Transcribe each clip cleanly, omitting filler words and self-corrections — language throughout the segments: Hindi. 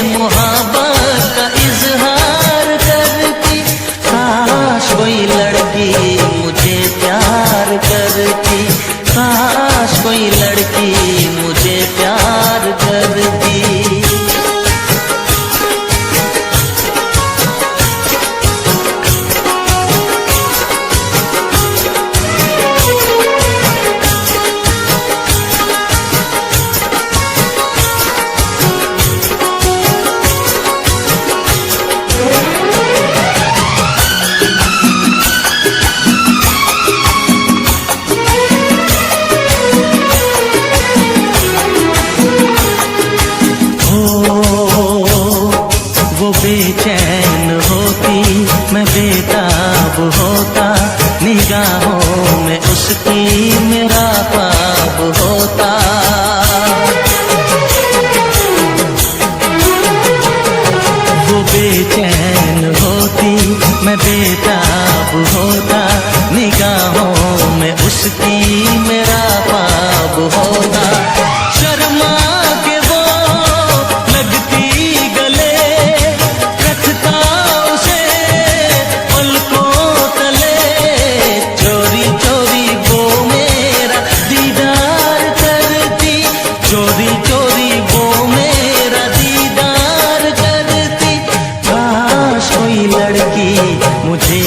मोहब्बत का इजहार करती। काश कोई लड़की मुझे प्यार करती, काश कोई लड़की मुझे प्यार करती। वो बेचैन होती, मैं बेताब होता, निगाहों में उसकी मेरा ख्वाब होता। वो बेचैन होती, मैं बेताब होता, निगाहों में उसकी मेरा ख्वाब होता। शर्मा के वो लगती गले, रखता उसे पलकों तले। चोरी चोरी वो मेरा दीदार करती, चोरी चोरी वो मेरा दीदार करती। काश कोई लड़की मुझे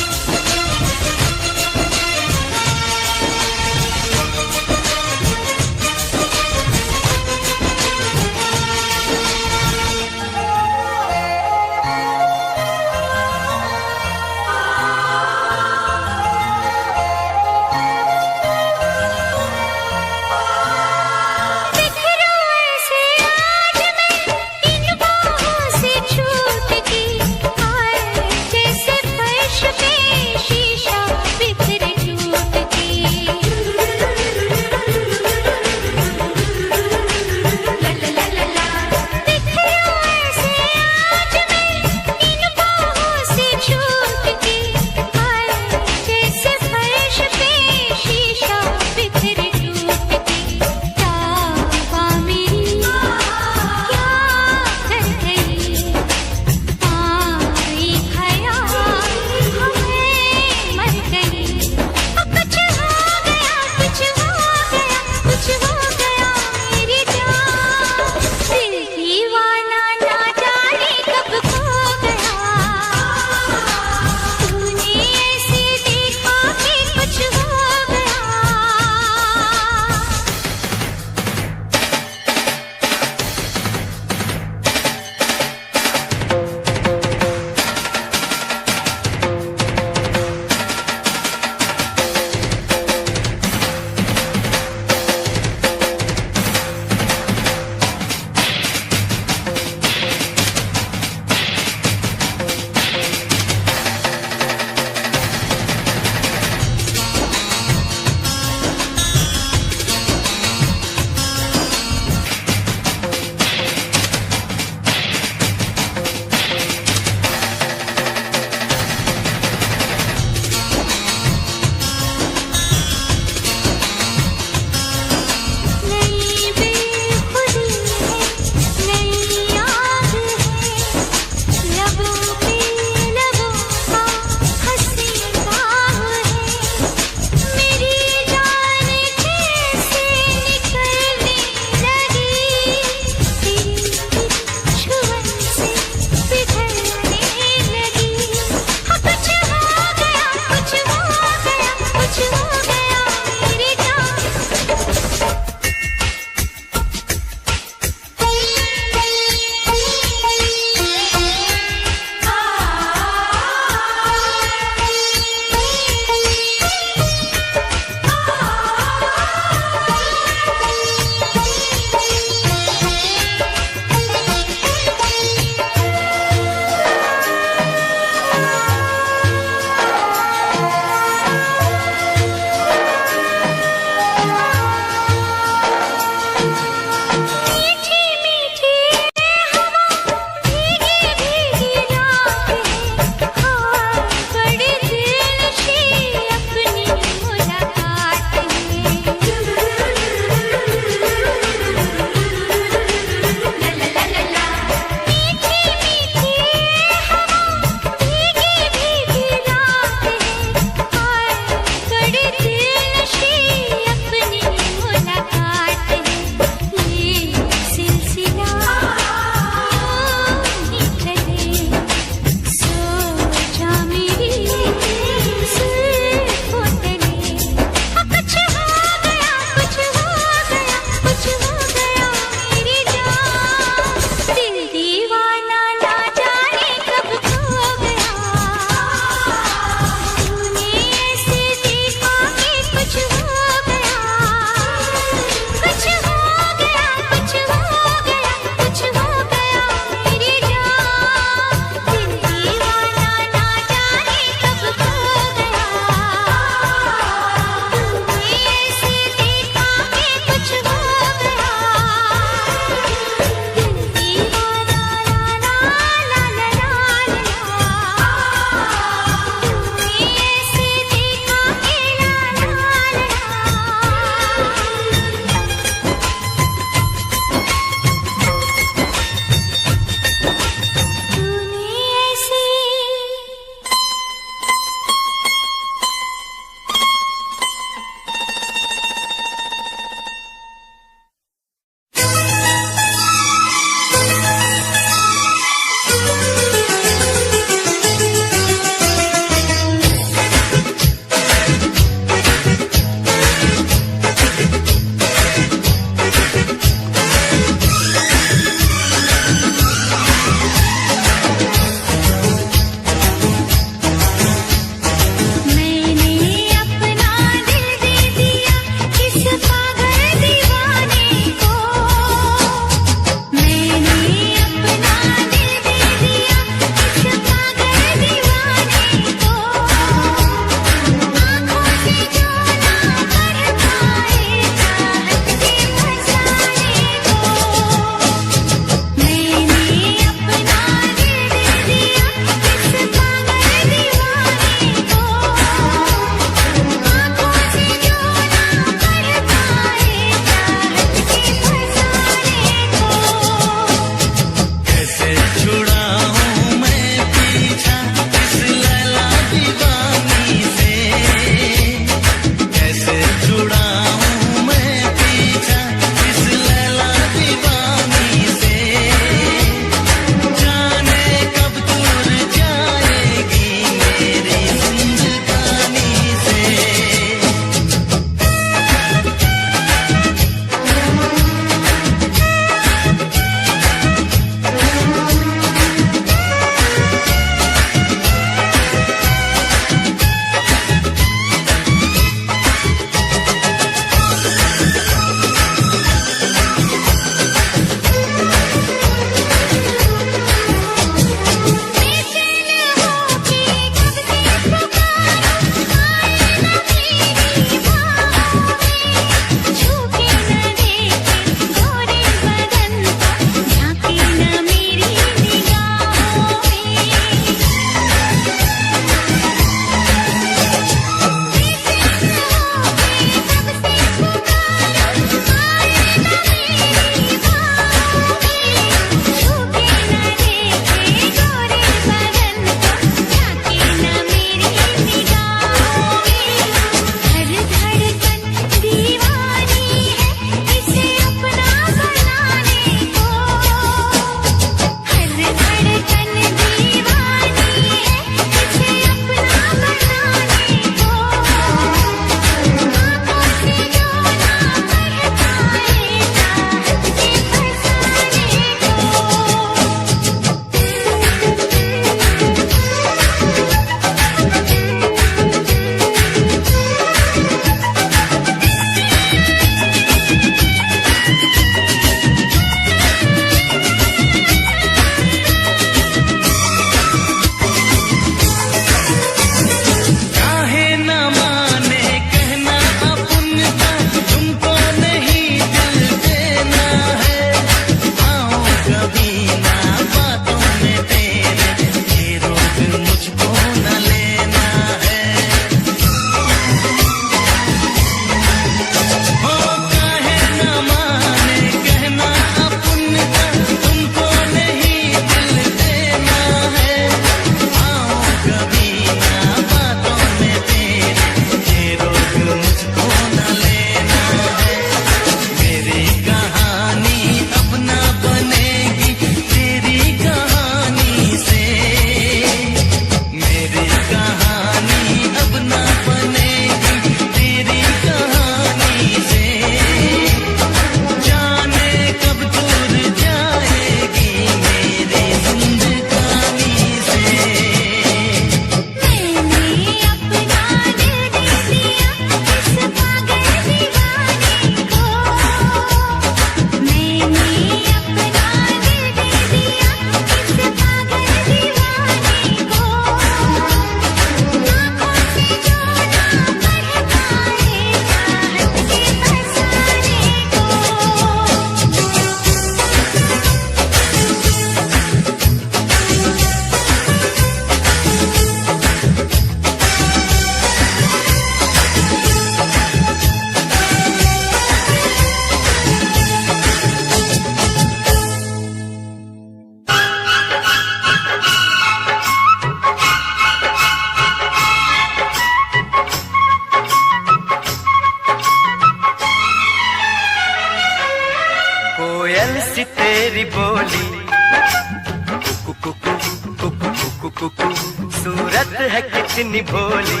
सूरत है कितनी भोली,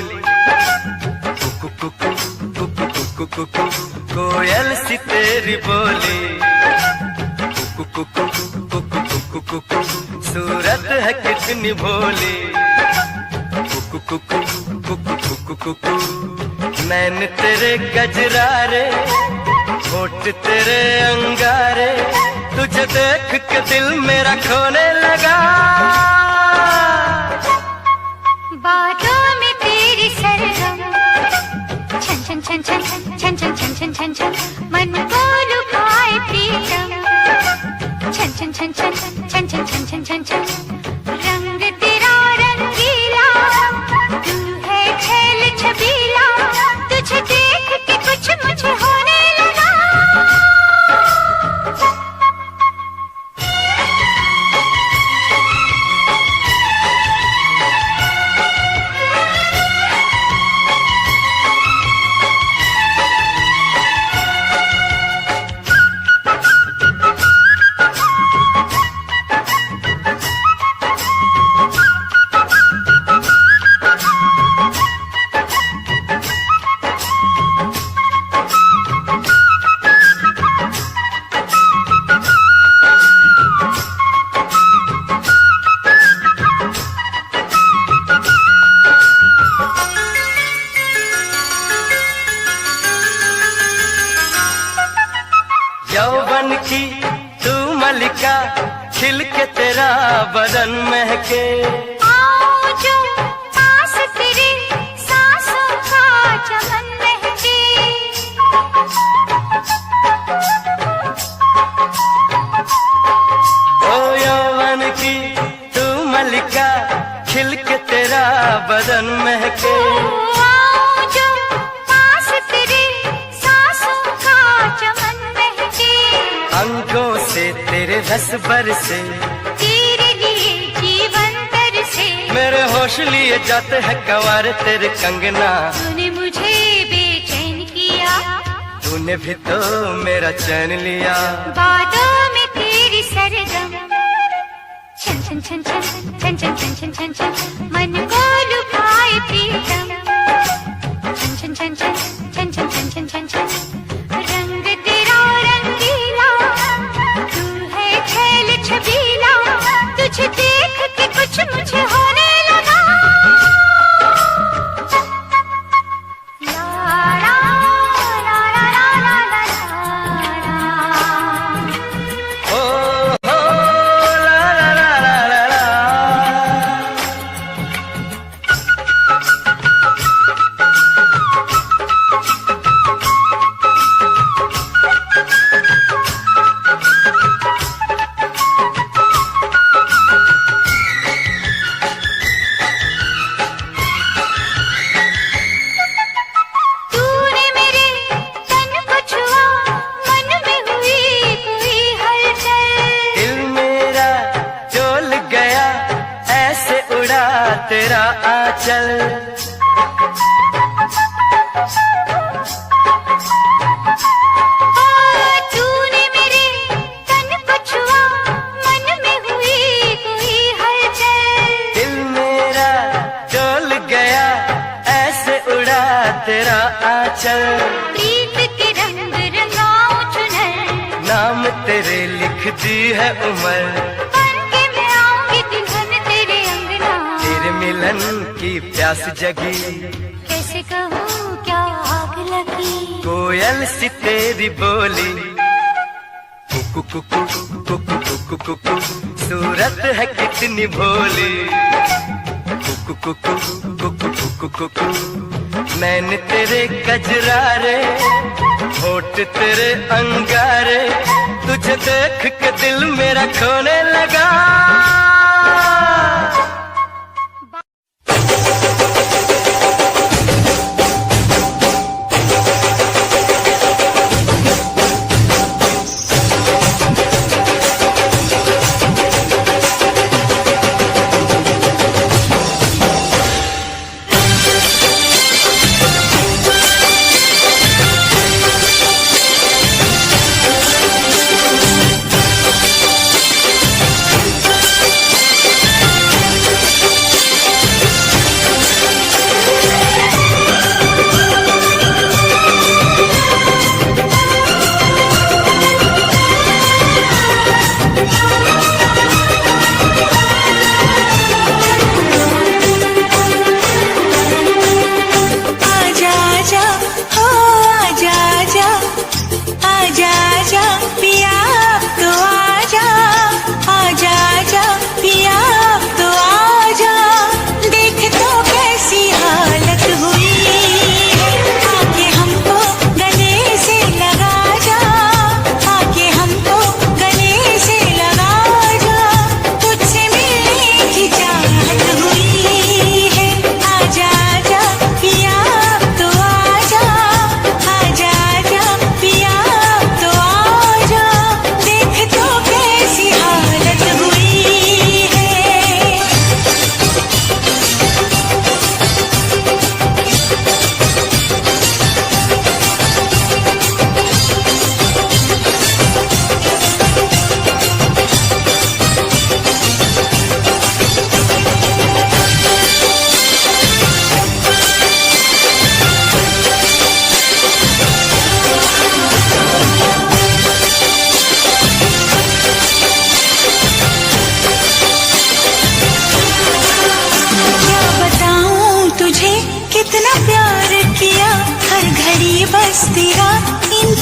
कुकु कुकु कुकु कुकु कुकु कोयल सी तेरी बोली, कुकु कुकु कुकु कुकु कुकु सूरत है कितनी भोली, कुकु कुकु कुकु कुकु कुकु नैन तेरे गजरारे, होठ तेरे अंगारे, तुझे देख के दिल मेरा खोने लगा। बातों में तेरी सरगम, छन छन छन छन छन छन छन छन छन छन मन को लुभाए प्रीतम, छन छन छन छन छन छन छन छन छन छन रंग तेरा रंगीला, तू है छैल छबीला, तुझे देख के कुछ मुझे होने लगा। यौवन की तू मलिका, खिल के तेरा बदन महके, आओ जो पास तेरे सांसों का चमन महके, ओ यौवन की तू मलिका, खिल के तेरा बदन महके, आओ जो पास तेरे सांसों का चमन महके, अंगों से तेरे रस बरसे, तेरे लिए जीवन तरसे, मेरे होश लिए जाते हैं कवार तेरे कंगना, तूने मुझे बेचैन किया, तूने भी तो मेरा चैन लिया। बातों में तेरी सरगम, छन छन छन छन छन छन छन छन छन छन मन को लुभाए प्रीतम, छन छन छन छन छन छन छन छन छन छन रंग तेरा रंगीला, तू है छैल छबीला, तुझे देख के कुछ मुझे होने लगा। ला ला ला ला ला ला ला ला। ओ हो ला ला ला ला ला ला। तूने मेरे तन को छुआ, मन में हुई कोई हलचल, दिल मेरा डोल गया, ऐसे उड़ा तेरा आंचल, तूने मेरे तन को छुआ, मन में हुई कोई हलचल, दिल मेरा डोल गया, ऐसे उड़ा तेरा आंचल, प्रीत के रंग रंगाऊं चुनर, नाम तेरे लिख दी है उम्र, बन के मैं आऊंगी दुल्हन तेरे अंगना, तेरे मिलन की प्यास जगी, कैसे कहूँ क्या आग लगी, कोयल सी तेरी बोली, कुकु कुकु कुकु कुकु कुकु सूरत है कितनी भोली, कुकु कुकु कुकु कुकु कुकु नैन तेरे गजरारे, होठ तेरे अंगारे, तुझे देख के दिल मेरा खोने लगा।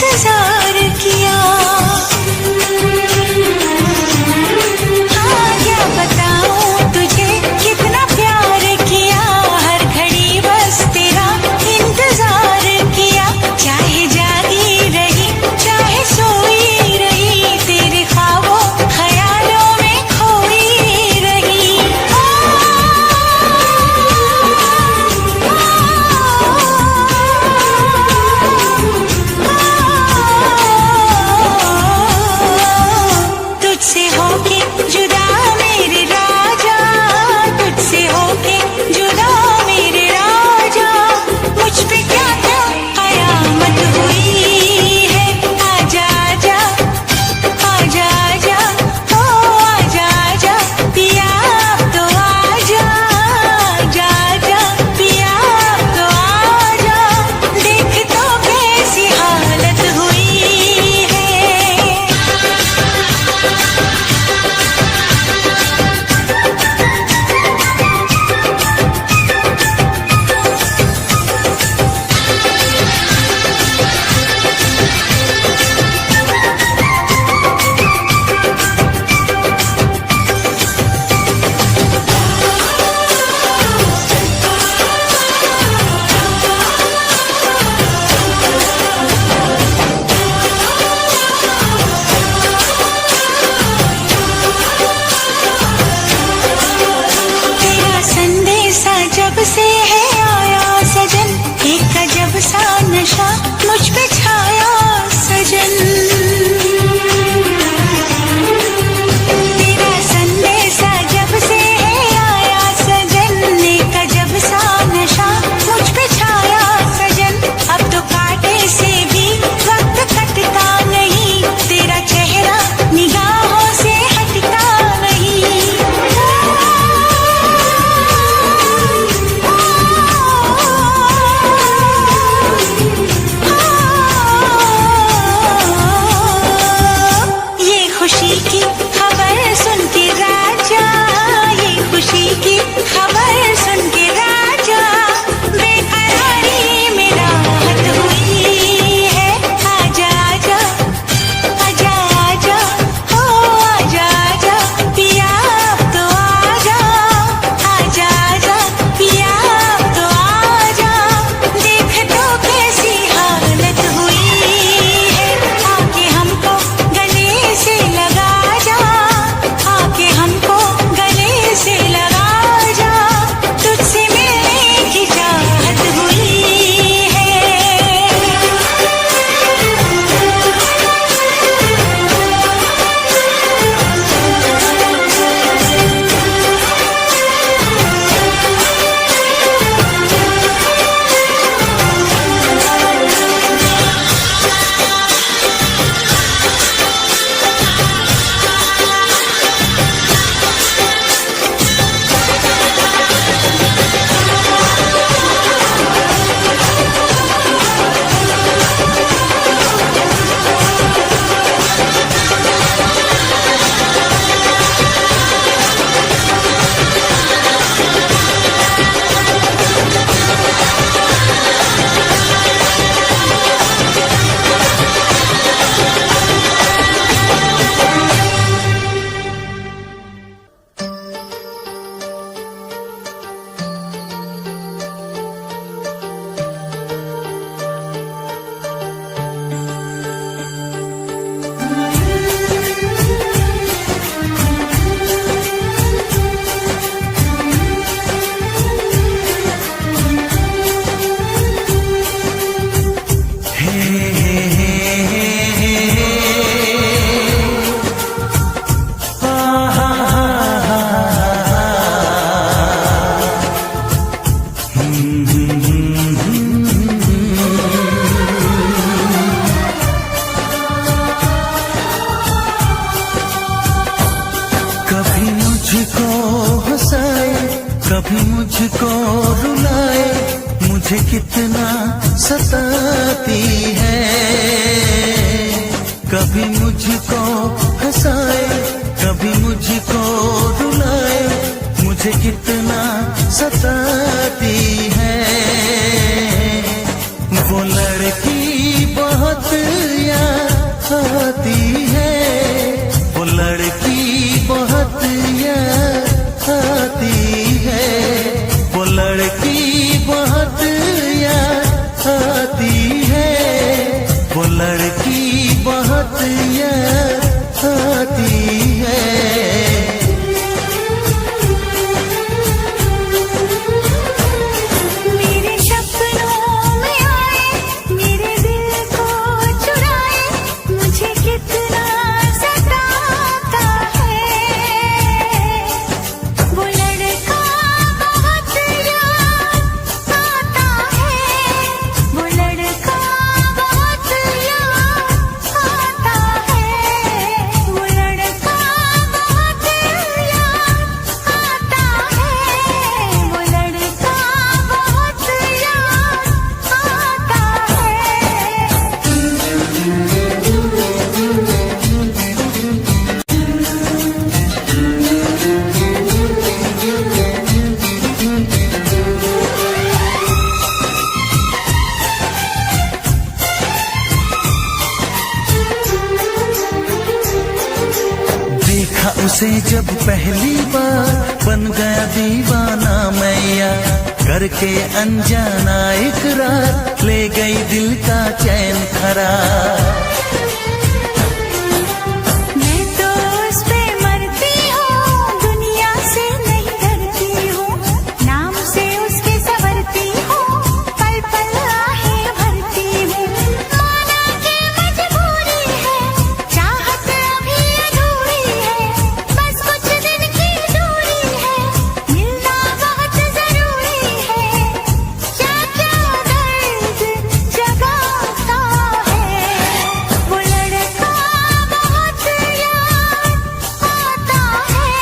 इंतजार किया। हाँ क्या बताऊं तुझे कितना प्यार किया, हर घड़ी बस तेरा इंतजार किया। चाहे जागी रही चाहे सोई रही, तेरे ख्वाबों ख्यालों में खोई रही। तुझसे होके जुदा मेरे राजा, तुझसे होके जुदा मेरे राजा, मुझ पे क्या क्या कयामत हुई है। आजा आजा आजा आजा ओ आजा आजा पिया अब तो आजा, आजा आजा पिया अब तो आजा, देख तो कैसी हालत हुई है। तेरा संदेशा जब से है आया सजन, एक अजब सा नशा मुझ पे छाया सजन। तेरा संदेशा जब से है आया सजन, एक अजब सा नशा मुझ पे छाया सजन। अब तो कांटे से भी वक्त कटता नहीं, तेरा चेहरा निगाहों से हटता नहीं। ये खुशी की खबर सुन के राजा, ये खुशी की खबर सुन के राजा, बेकरारी में राहत हुई है। आजा आजा आजा आजा ओ आजा आजा पिया अब तो आजा, आजा आजा पिया अब तो आजा, देख तो कैसी हालत हुई है। आके हमको गले से लगा जा, आके हमको गले से लगा जा, तुझसे मिलने की चाहत हुई है। कभी मुझको रुलाए, मुझे कितना सताती है। कभी मुझको हंसाए, कभी मुझको रुलाए, मुझे कितना सताती है। वो लड़की बहुत बहुत याद आती है। मेरे सपनों में आए, मेरे दिल को चुराए, मुझे कितना सताता है। वो लड़का बहुत याद आता है, वो लड़का बहुत याद आता है, वो लड़का बहुत याद आता है, वो लड़का बहुत देखा उसे जब पहली बार, बन गया दीवाना मैया, करके अनजाना इकरार, ले गई दिल का चैन करार। मैं तो उस पे मरती हूँ, दुनिया से नहीं डरती हूँ, नाम से उसके संवरती हूँ, पल पल आहें भरती हूँ। माना कि मजबूरी है, चाहत अभी अधूरी है, बस कुछ दिन की दूरी है, मिलना बहुत जरूरी है। क्या क्या दर्द जगाता है, वो लड़का बहुत याद आता है,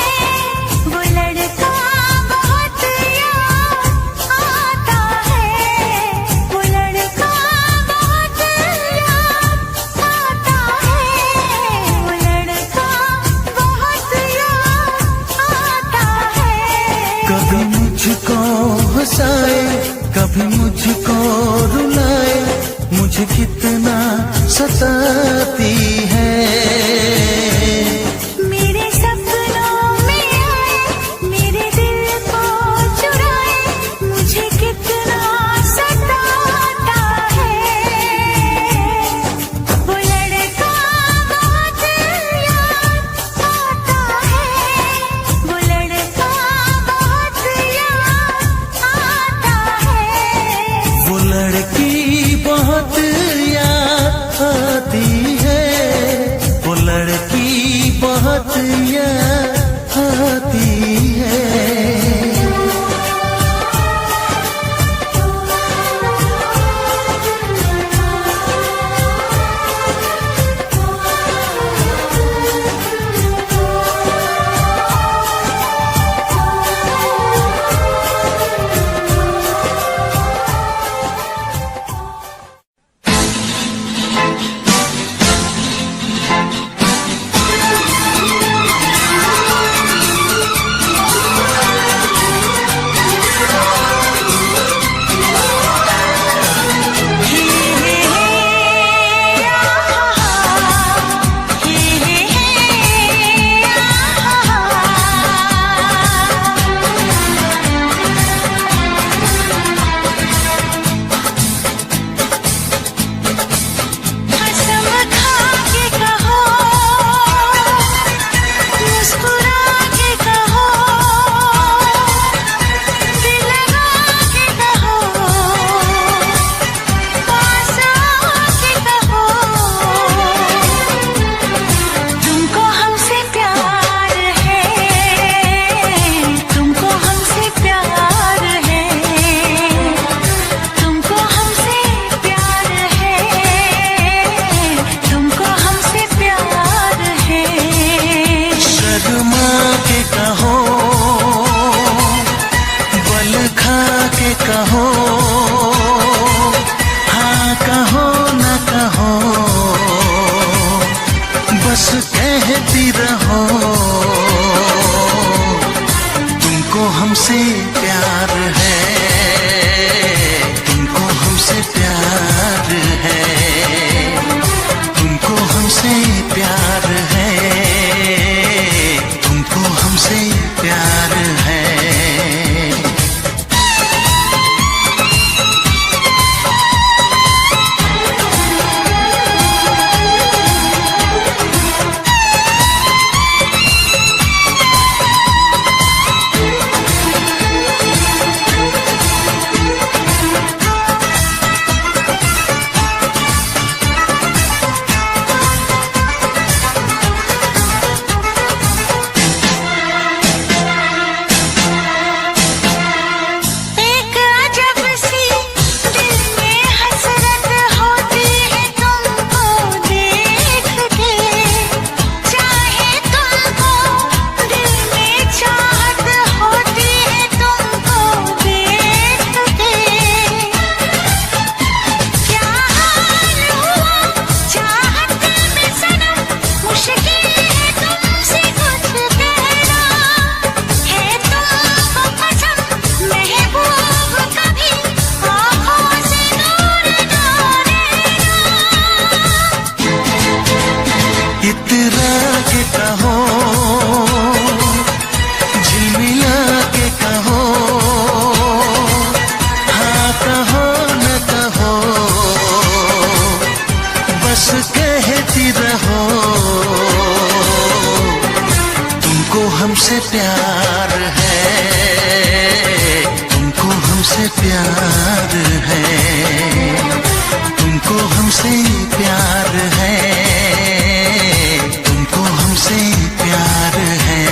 वो लड़का बहुत याद आता है, वो लड़का बहुत याद आता है, वो लड़का बहुत याद आता है। कभी मुझको हंसाए, कभी मुझको रुलाए, मुझे कितना सताती है। मेरे सपनों में आए, मेरे दिल को चुराए, मुझे कितना सताता है। वो लड़का बहुत याद आता है, वो लड़का बहुत याद आता है। वो लड़की बहुत याद आती है, वो लड़की बहुत याद आती है। हमसे प्यार है, तुमको हमसे प्यार है, तुमको हमसे प्यार है, तुमको हमसे प्यार है। प्यार है, तुमको हमसे प्यार है, तुमको हमसे प्यार है।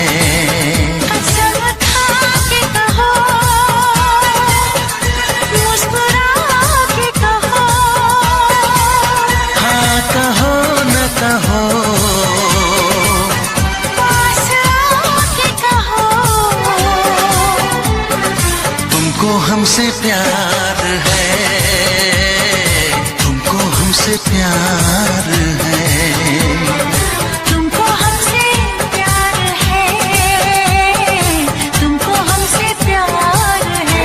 कसम खा के कहो, मुस्कुरा के कहो, हाँ कहो न कहो, पास आके कहो, तुमको हमसे प्यार है, तुमको हमसे प्यार है। तुमको हमसे प्यार है, तुमको हमसे प्यार है।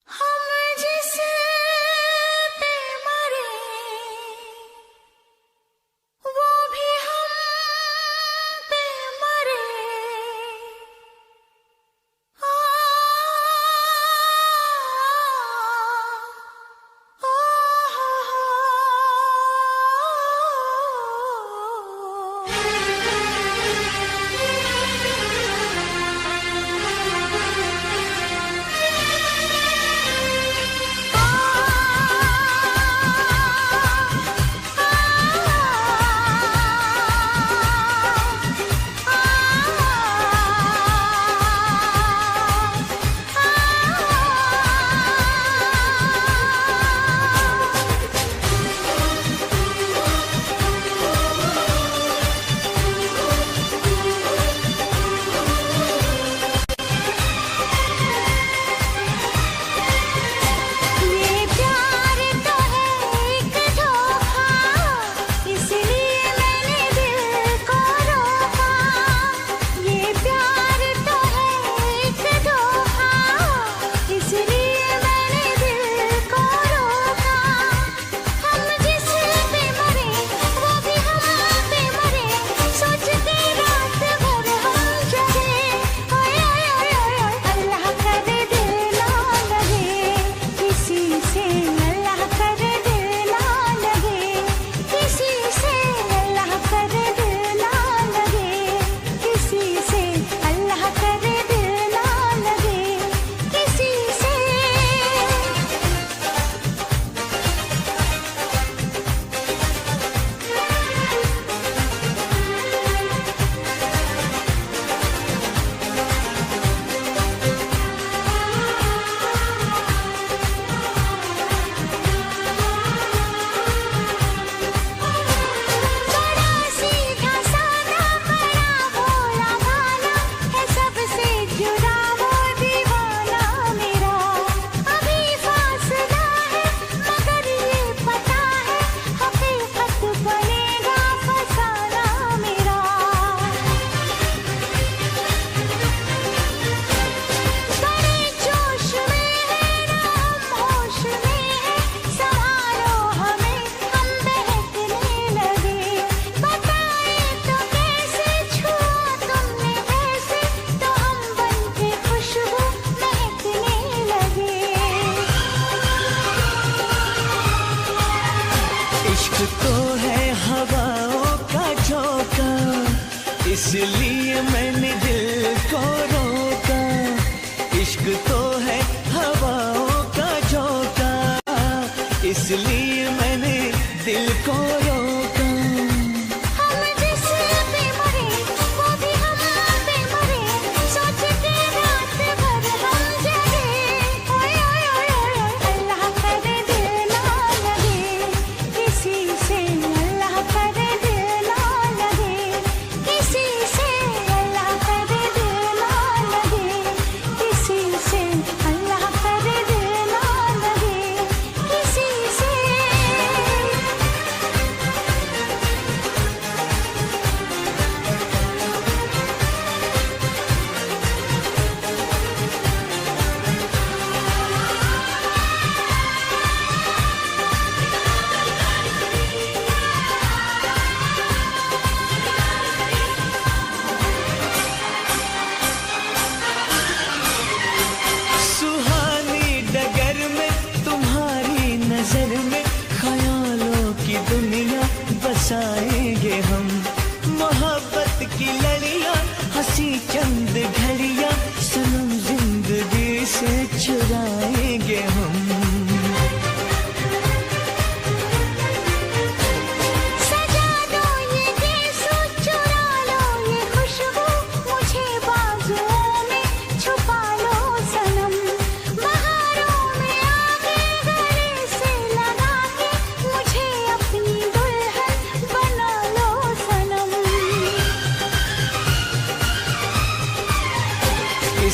हम जिस पे मरे, वो भी हम पे मरे। आ, ये प्यार तो है एक धोखा, इसलिए मैंने दिल को रोका। ये प्यार तो है एक धोखा, इसलिए मैंने दिल को रोका। हम जिस पे मरे, वो भी हम पे मरे, सोच के रात भर हम जगे। ओए ओए ओए ओए, अल्लाह करे दिल ना लगे किसी से, अल्लाह करे दिल ना लगे किसी से, अल्लाह करे दिल ना लगे किसी से, अल्लाह करे दिल ना लगे किसी से। बड़ा सीधा सादा, बड़ा भोला भाला है, सबसे जुड़ा वो दीवाना मेरा। अभी फासला है मगर ये पता है, हकीकत बनेगा फसाना मेरा। बड़े जोश में है ना हम होश में है, संभालो हमें हम बहकने लगे। बताए तो कैसे छुआ तुमने वैसे, तो हम बनके खुशबू महकने लगे। इश्क तो है हवाओं का झोंका, इसलिए मैंने दिल को रोका। इश्क तो है हवाओं का झोंका, इसलिए मैंने दिल को रोका। हम जिस पे मरे, वो भी हम पे मरे, सोच के रात भर हम जगे। ओए ओए ओए ओए, अल्लाह करे दिल ना लगे किसी से, अल्लाह करे दिल ना लगे किसी से, अल्लाह करे दिल ना लगे किसी से, अल्लाह करे दिल ना लगे किसी से।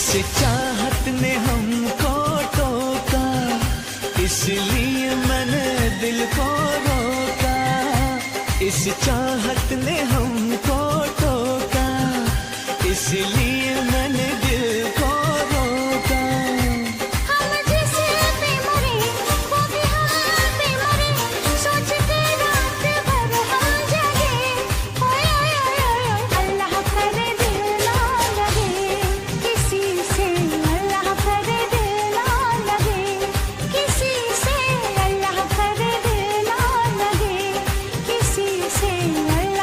इस चाहत ने हमको टोका, इसलिए मैंने दिल को रोका। इस चाहत ने हमको टोका, इसलिए मैंने दिल को रोका। हम जिसे पे मरे वो भी हम पे मरे, सोच के रात भर हम जगे। ओए ओए ओए ओए, अल्लाह करे दिल ना लगे किसी से, अल्लाह करे दिल ना लगे किसी से, अल्लाह करे दिल ना लगे किसी से, अल्लाह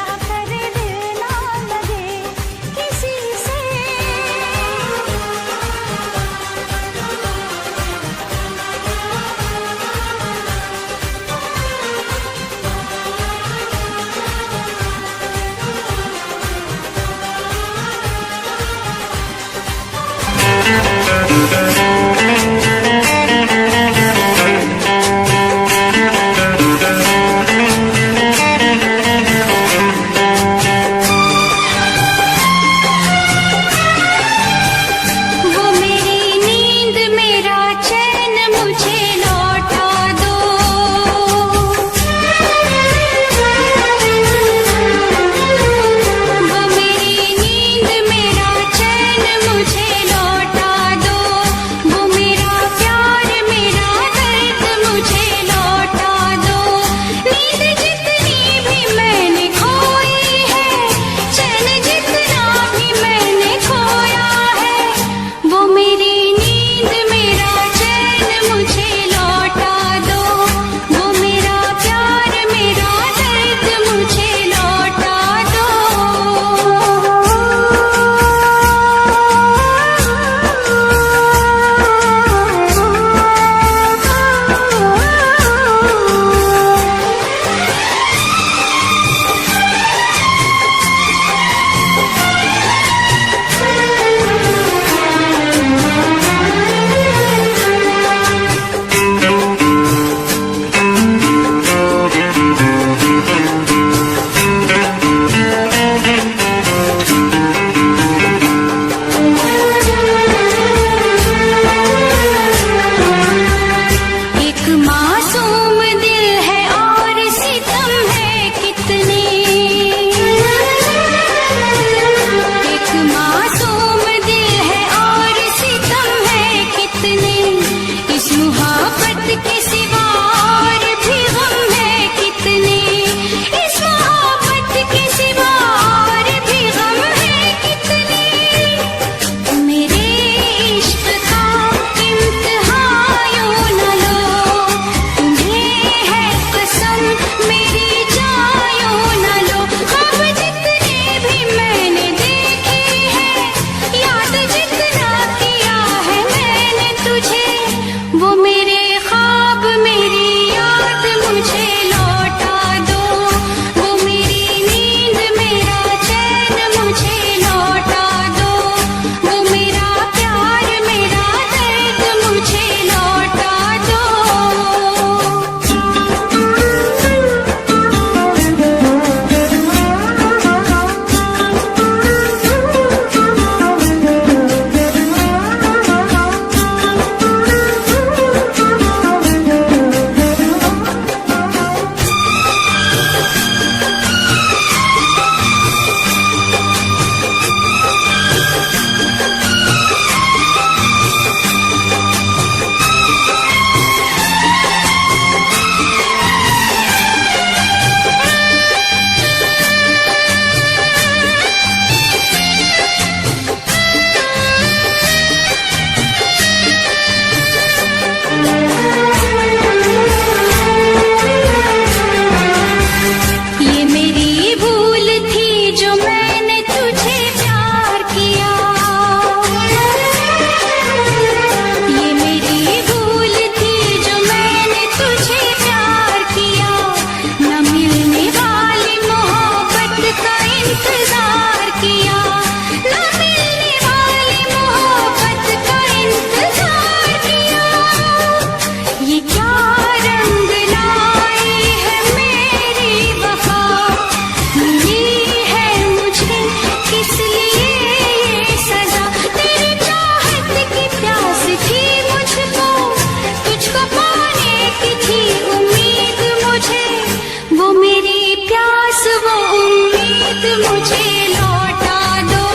नींद मुझे लौटा दो,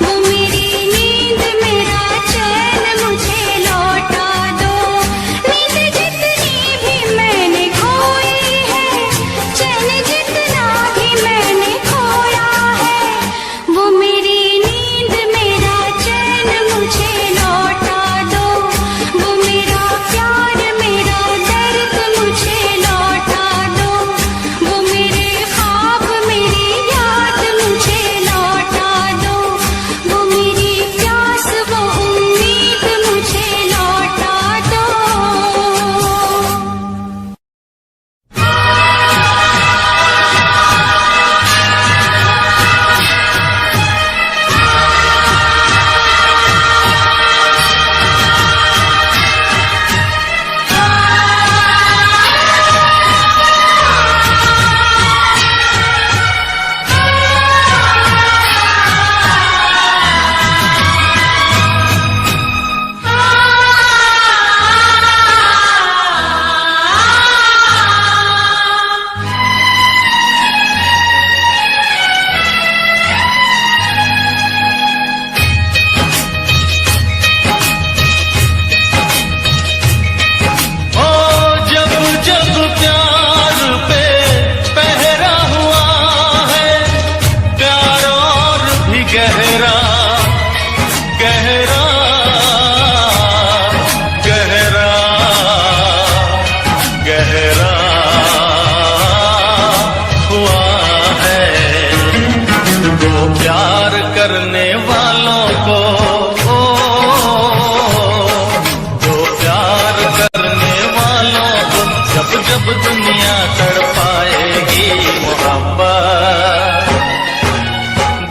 वो मेरी नींद मेरा चैन मुझे लौटा दो। नींद जितनी भी मैंने खोई है, चैन जितना भी मैंने खोया है, वो मेरी नींद मेरा चैन मुझे लौटा दो। वो मेरा प्यार मेरा दर्द मुझे लौटा दो, वो मेरे ख्वाब मेरी याद मुझे लौटा दो, वो मेरी प्यास वो उम्मीद मुझे लौटा दो। ओ जब जब प्यार पे पहरा हुआ है, प्यार और भी गहरा गहरा गहरा गहरा हुआ है। वो प्यार करने वालों को वो प्यार करने वालों को जब जब दुनिया तड़पाएगी, मोहब्बत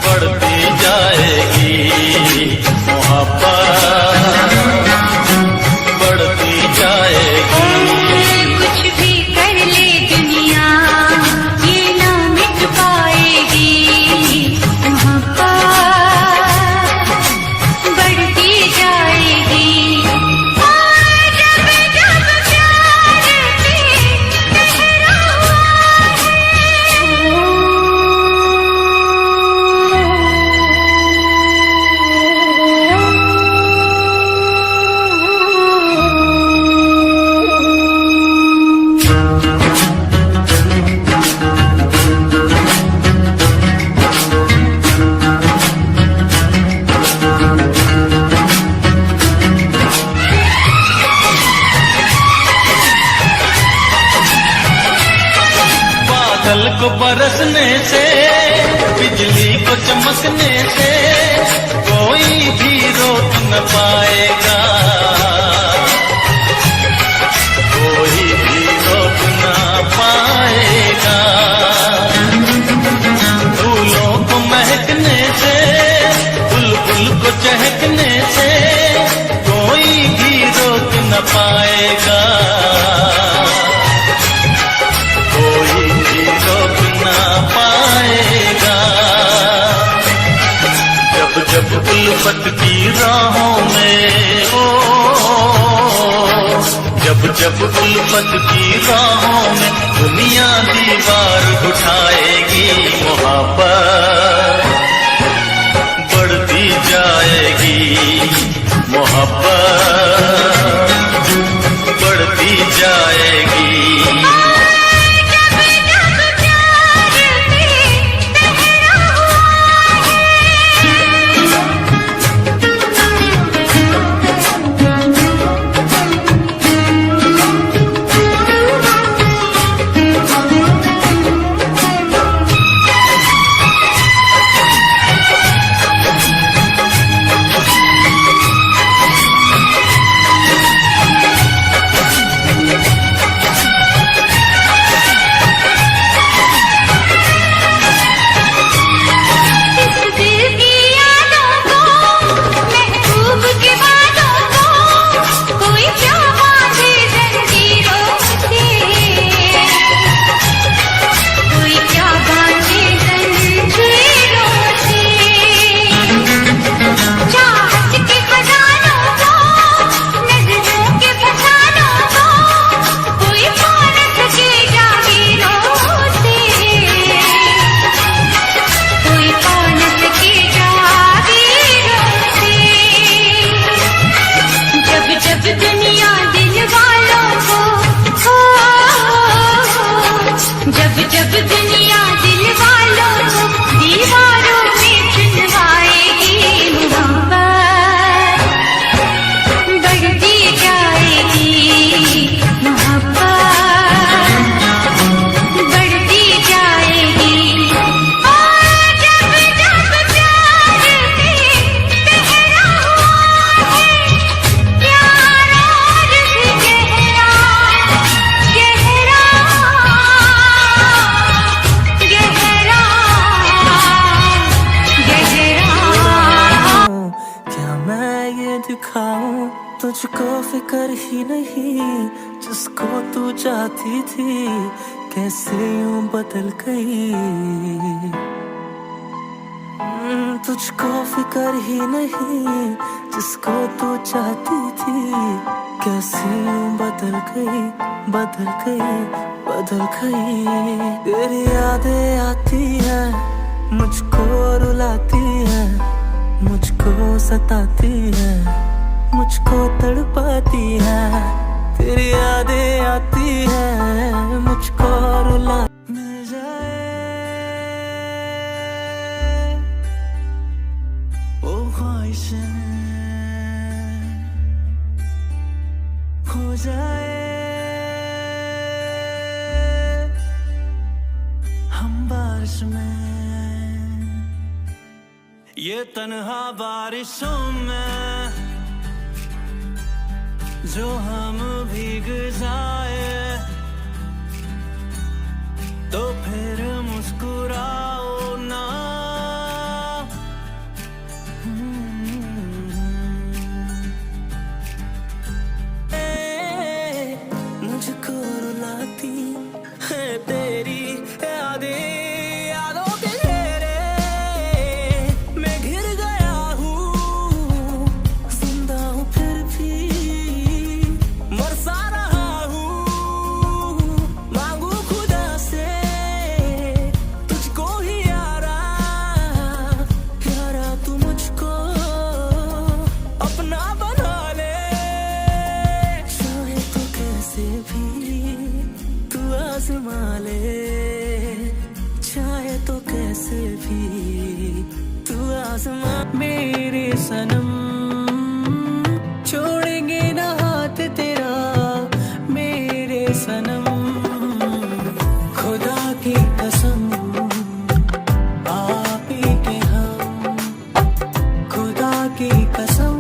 बढ़ती जाएगी, मोहब्बत बढ़ती जाएगी। कुछ भी कर ले दुनिया ये ना मिट पाएगी, मोहब्बत बढ़ती जाएगी। और जब जब प्यार पे पहरा हुआ बादल को बरसने से, बिजली को चमकने से कोई भी रोक न पाएगा, कोई भी रोक न पाएगा। फूलों को महकने से, बुलबुल को चहकने से कोई भी रोक न पाएगा, कोई भी रोक ना पाएगा। जब जब उल्फत की राहों में जब जब उल्फत की राहों में दुनिया दीवार उठाएगी, मोहब्बत बढ़ती जाएगी, मोहब्बत बढ़ती जाएगी। फिकर ही नहीं जिसको तू चाहती थी, कैसे यूं बदल गई। तुझको फिकर ही नहीं जिसको तू चाहती थी, कैसे यूं बदल गई, बदल गई, बदल गई। तेरी यादें आती है, मुझको रुलाती है, मुझको सताती है, मुझको तड़पाती है। तेरी यादें आती है, मुझको रुला मिल जाए वो ख्वाहिशें, हो जाए हम बारिश में, ये तन्हा बारिशों में जो हम भीग जाए, तो फिर मुस्कुराओ ना। मुझको रुलाती है तेरी यादें, यादों के घेरे मैं घिर गया हूँ। जिंदा हूँ फिर भी मर सा रहा हूँ। मांगू खुदा से तुझको ही यारा, यारा तू मुझको अपना बना ले। चाहे तो कैसे भी तू आजमा ले, चाहे तो कैसे भी तू आजमा। मेरे सनम छोड़ेंगे ना हाथ तेरा, मेरे सनम खुदा की कसम, आप ही के हम, खुदा की कसम,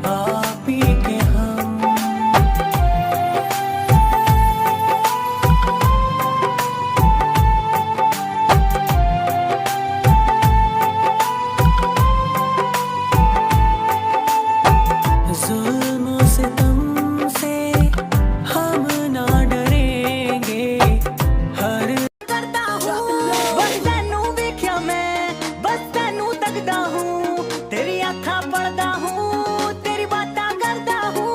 आप ही के हम। जुल्म सितम से हम ना डरेंगे, हर करता हूँ बस तैनू वेख्या मैं, बस तैनू तकदा हूँ, तेरी अखां पढ़दा हूँ, तेरी बातां करदा हूँ।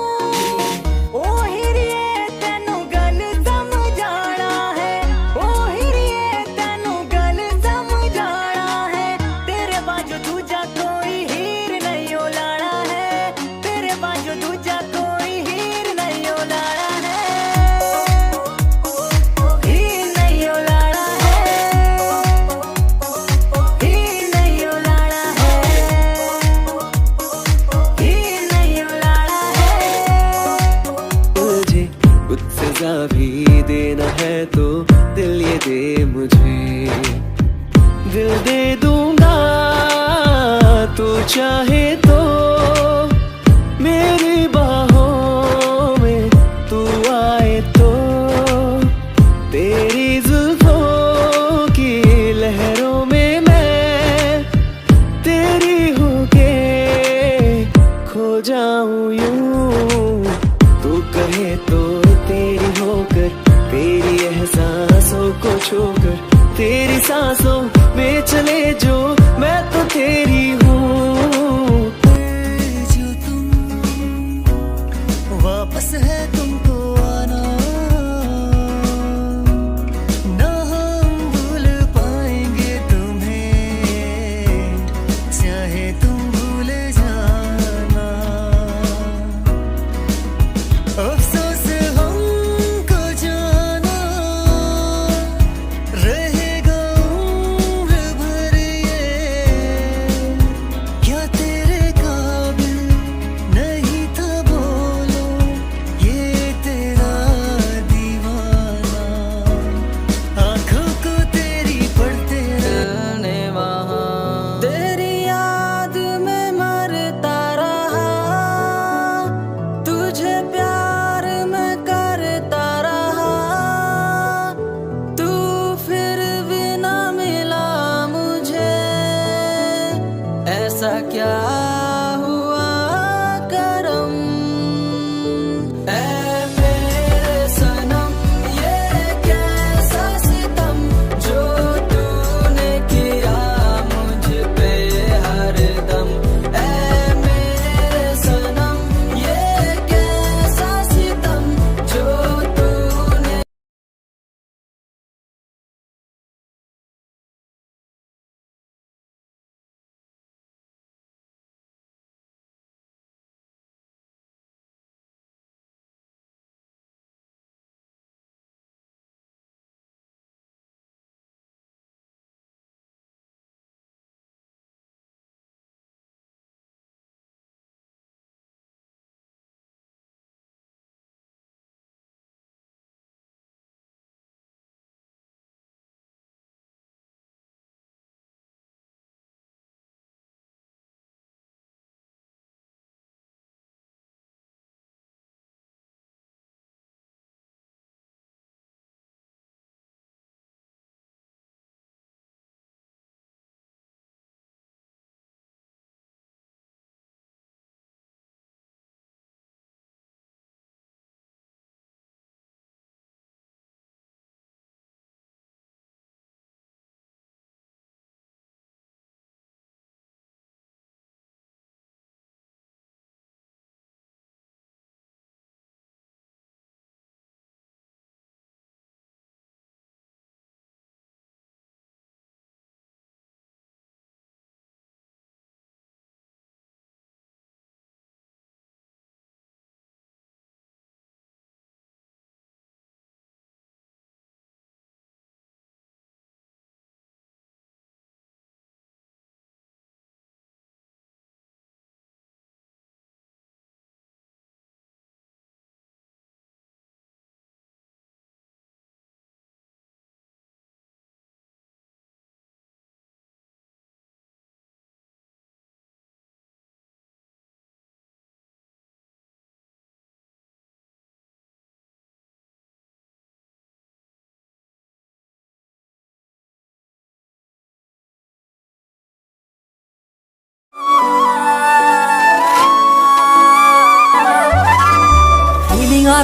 ओ हिरिए तैनू गल समझाना है, ओ हिरिए तैनू गल समझाना है। तेरे बाजू दूजा कोई हीर नहीं ओलाना है, तेरे बाजू दूजा कोई हीर नहीं ओलाना है, हीर नहीं ओलाना है, हीर नहीं ओलाना है, हीर नहीं ओलाना है। मुझे कुछ सजा भी देना है तो दिल ये दे मुझे, दिल दे दूंगा तू चाहे तो। मेरी बाहों में तू आए तो, तेरी जुल्फों की लहरों में मैं तेरी होके खो जाऊं यूं। तू कहे तो तेरी होकर, तेरी एहसासों को छोकर, तेरी सांसों में चले जो मैं तो तेरी हूँ। जो तुम वापस है तुमको आना, ना हम भूल पाएंगे तुम्हें, चाहे तुम भूल जाना। अफसोस हमको जाना रहेगा उम्र भर ये,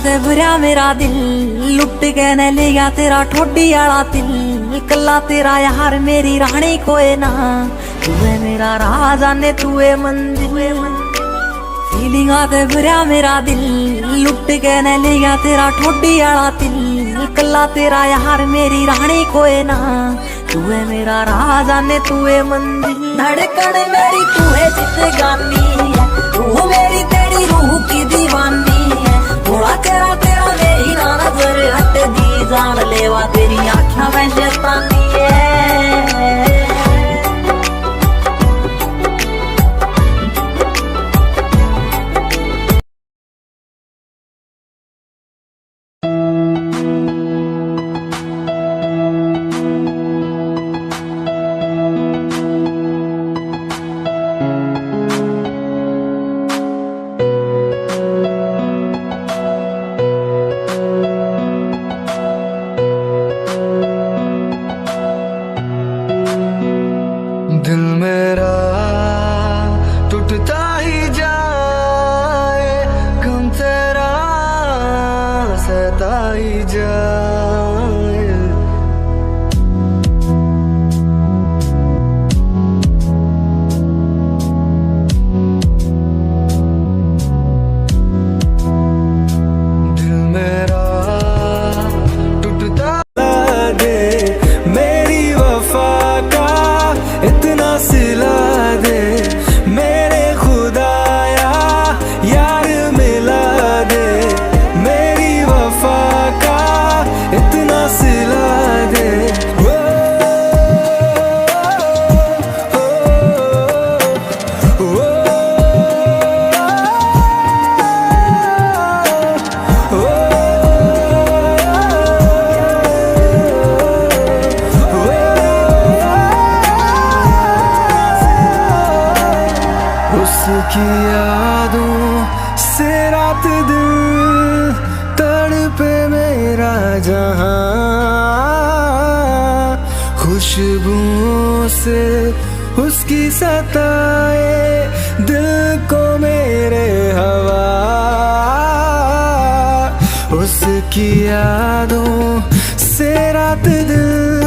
ते भरया मेरा दिल, लुट के न ले गया तेरा ठोडी आला दिल। कला तेरा यार मेरी रानी कोई ना, तू है मेरा राजा ने तू है मंदिर। फीलिंग ते भरया मेरा दिल, लुट के न ले गया तेरा ठोडी आला दिल। कला तेरा यार मेरी रानी कोई ना, तू है मेरा राजा ने तू है मंदिर। धड़कन मेरी तू है जिंदगानी है, तू मेरी तेरी रूह की दीवानी है। थोड़ा तेरा तेरा मेरी ना नजर हट दी, जान लेवा तेरी आँखों में शैतानी है। दिल मेरा टूटता ही जाए, गम तेरा सहता ही जाए। दिल मेरा टूटता दे, मेरी वफा का इतना सिला दे। मेरे खुदाया यार मिला दे, मेरी वफा का इतना सिला दे। ओ, ओ, ओ, उसकी यादों से रात दिन तड़पे मेरा जहां। खुशबुओं से उसकी सताए दिल को मेरे हवा। उसकी यादों से रात दिन